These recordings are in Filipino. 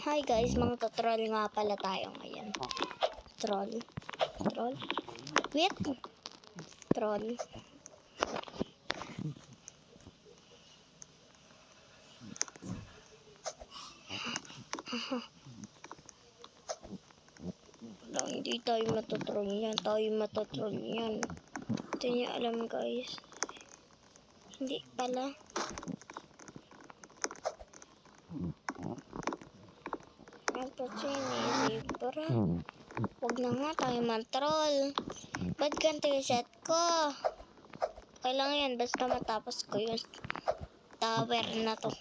Hi guys, mga troll nga pala tayo ngayon. Troll. Troll. Wait. Troll. Wala, hindi tayo matotroll yan. Tayo matotroll yan. Hindi niya alam guys. Hindi pala. Ito zebra. Huwag na nga tayo man-troll. Ba't ganito yung set ko? Kailangan yan basta matapos ko yung tower na to.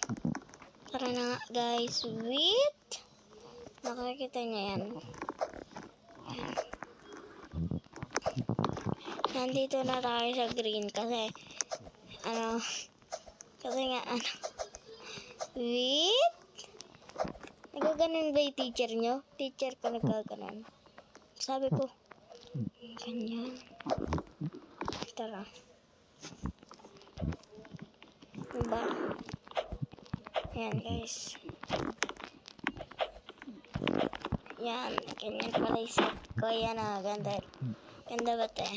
Tara na nga guys. Wait. Nakakita niya yan. Nandito na tayo sa green kasi wait. Nagaganon ba yung teacher nyo? Teacher ko nagaganon. Sabi ko, ganyan. Tara. Diba? Ayan guys. Yan. Ganyan pala yung set ko. Yan ganda. Ganda ba te?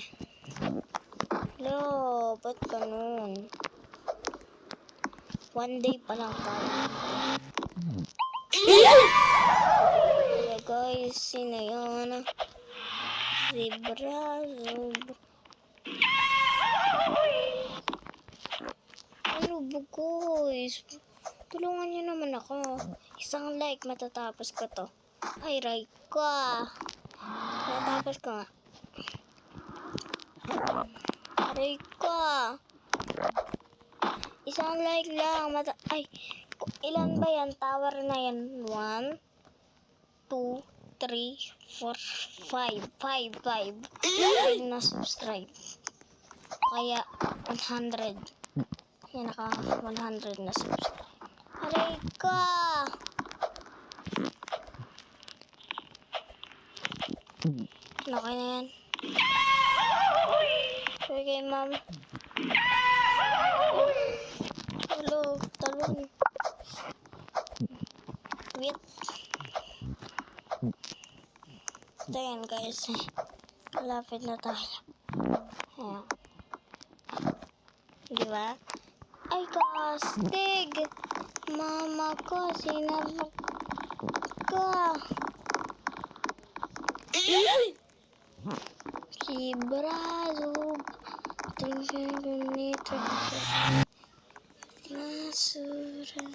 Hello, ba't ganun? One day pa lang tayo. Hello guys, sino yun? Zebra. Ano ba guys? Tulungan niyo naman ako. Isang like matatapos ko to. Ay, right ko. Matatapos ko nga. Aray ko. Isang like lang. Ay, ilan ba yan? Tower na yan. 1, 2, 3, 4, 5. 5 na subscribe. Kaya 100. Yan naka 100 na subscribe. Aray ko. Okay na yan. Okay, ma'am. Hello, talon. Wait. Ito yan guys. Malapit na tayo. Ayan. Diba? Ay, kastig. Mama ko, sinabak ka. Si Brazo. Tingnan nito. Masura.